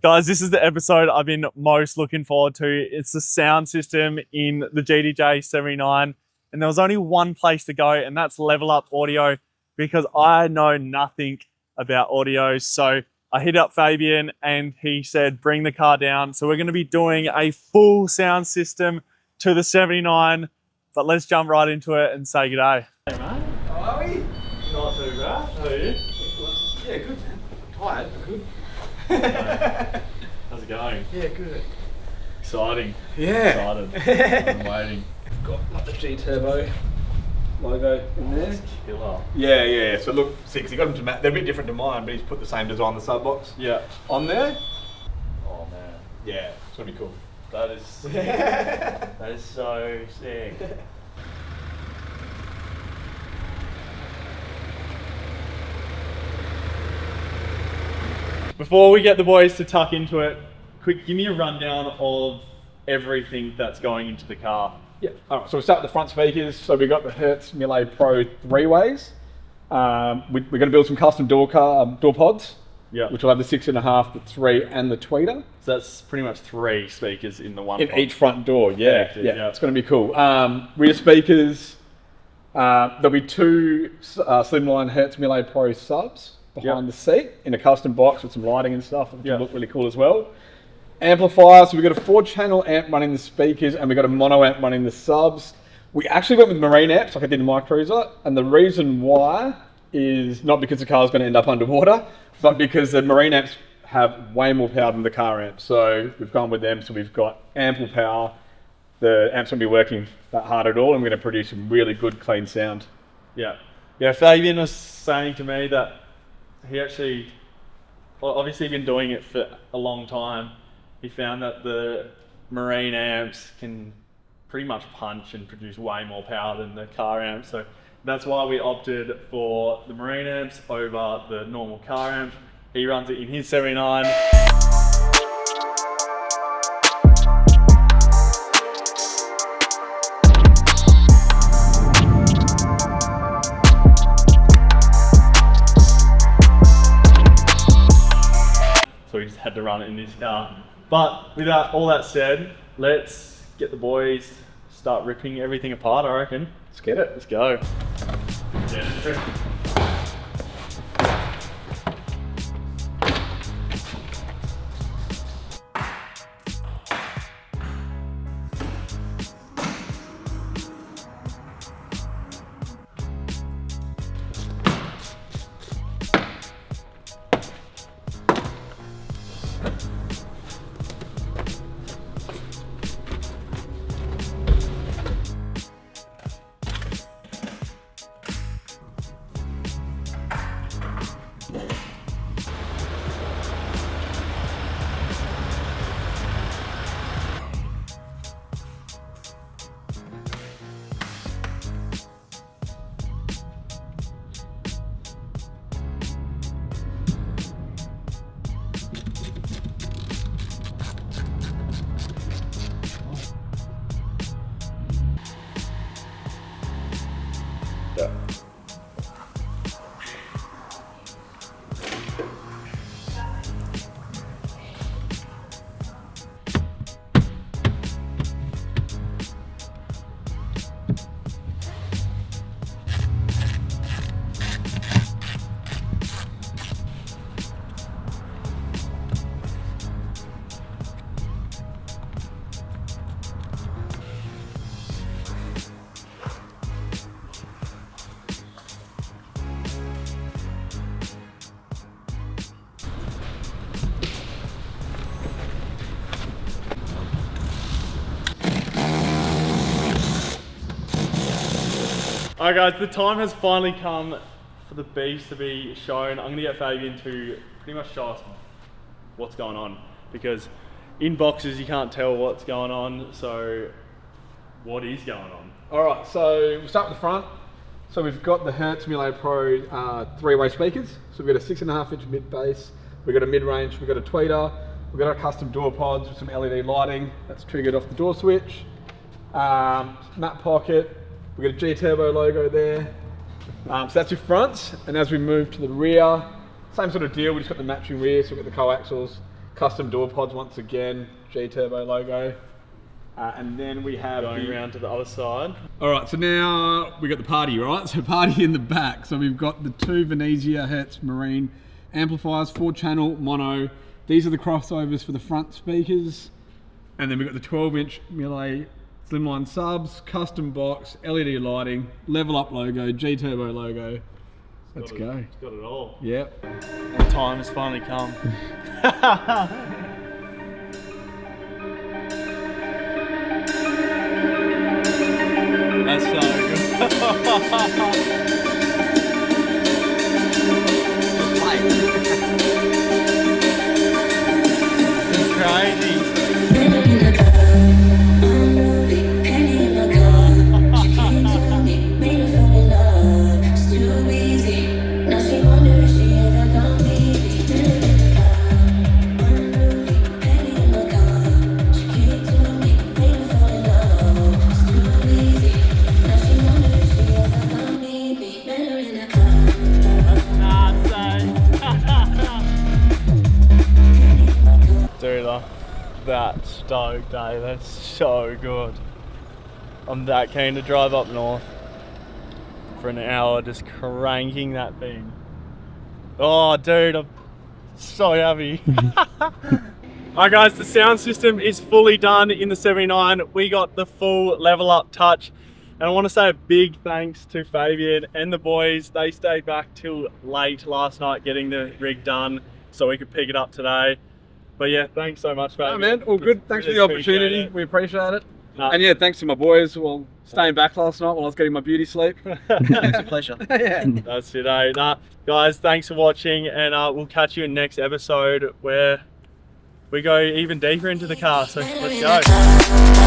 Guys, this is the episode I've been most looking forward to. It's the sound system in the GDJ79. And there was only one place to go, and that's Level Up Audio, because I know nothing about audio. So I hit up Fabian and he said, bring the car down. So we're going to be doing a full sound system to the 79, but let's jump right into it and say g'day. Hey mate. How are we? Not too bad. How are you? Yeah, good man. Tired, but good. How's it going? Yeah, good. Exciting. Yeah. Excited. I'm waiting. Got like the GTurbo logo in there. Killer. Yeah. So look, six. He got them to match. They're a bit different to mine, but he's put the same design, the sub box. Yeah. On there. Oh man. Yeah, it's gonna be cool. That is sick. That is so sick. Before we get the boys to tuck into it, quick, give me a rundown of everything that's going into the car. Yeah. All right. So we start with the front speakers. So we got the Hertz Melee Pro 3-ways. We're going to build some custom door pods. Yeah. Which will have the 6.5, the 3, and the tweeter. So that's pretty much 3 speakers in the one In pod. each front door. Yeah. Yeah. It's going to be cool. Rear speakers. There'll be 2 slimline Hertz Melee Pro subs behind the seat in a custom box with some lighting and stuff, which will look really cool as well. Amplifiers, so we've got a 4-channel amp running the speakers and we've got a mono amp running the subs. We actually went with marine amps like I did in my Cruiser, and the reason why is not because the car's going to end up underwater, but because the marine amps have way more power than the car amps. So we've gone with them, so we've got ample power. The amps won't be working that hard at all, and we're going to produce some really good, clean sound. Yeah. Fabian was saying to me that he actually, obviously been doing it for a long time. He found that the marine amps can pretty much punch and produce way more power than the car amps. So that's why we opted for the marine amps over the normal car amps. He runs it in his 79. So we just had to run it in this car. But with all that said, let's get the boys start ripping everything apart, I reckon. Let's get it. Let's go. Yeah. Alright guys, the time has finally come for the beast to be shown. I'm going to get Fabian to pretty much show us what's going on, because in boxes you can't tell what's going on, so what is going on? Alright, so we'll start with the front. So we've got the Hertz Melee Pro 3-way speakers. So we've got a 6.5-inch mid bass, we've got a mid-range, we've got a tweeter, we've got our custom door pods with some LED lighting that's triggered off the door switch. Matte pocket, we've got a GTurbo logo there. So that's your front, and as we move to the rear, same sort of deal, we just got the matching rear, so we've got the coaxials, Custom door pods once again, GTurbo logo. And then we have Going around to the other side. All right, so now we got the party, right? So party in the back. So we've got the 2 Venezia Hertz Marine amplifiers, 4-channel mono. These are the crossovers for the front speakers. And then we've got the 12-inch Miele slimline subs, custom box, LED lighting, level up logo, GTurbo logo. Let's go. It's got it all. Yep. The time has finally come. That's so good. It's crazy. Dude, I'm that stoked, eh? That's so good. I'm that keen to drive up north for an hour just cranking that thing. Oh, dude, I'm so happy. Alright guys, the sound system is fully done in the 79. We got the full level up touch. And I want to say a big thanks to Fabian and the boys. They stayed back till late last night getting the rig done so we could pick it up today. But yeah, thanks so much, Fabian. Oh man, all good. Thanks Really for the opportunity. appreciate it. We appreciate it. No. And yeah, thanks to my boys. Well, staying back last night while I was getting my beauty sleep. It's a pleasure. Yeah. That's it, eh? Nah, guys, thanks for watching, and we'll catch you in the next episode where we go even deeper into the car. So let's go.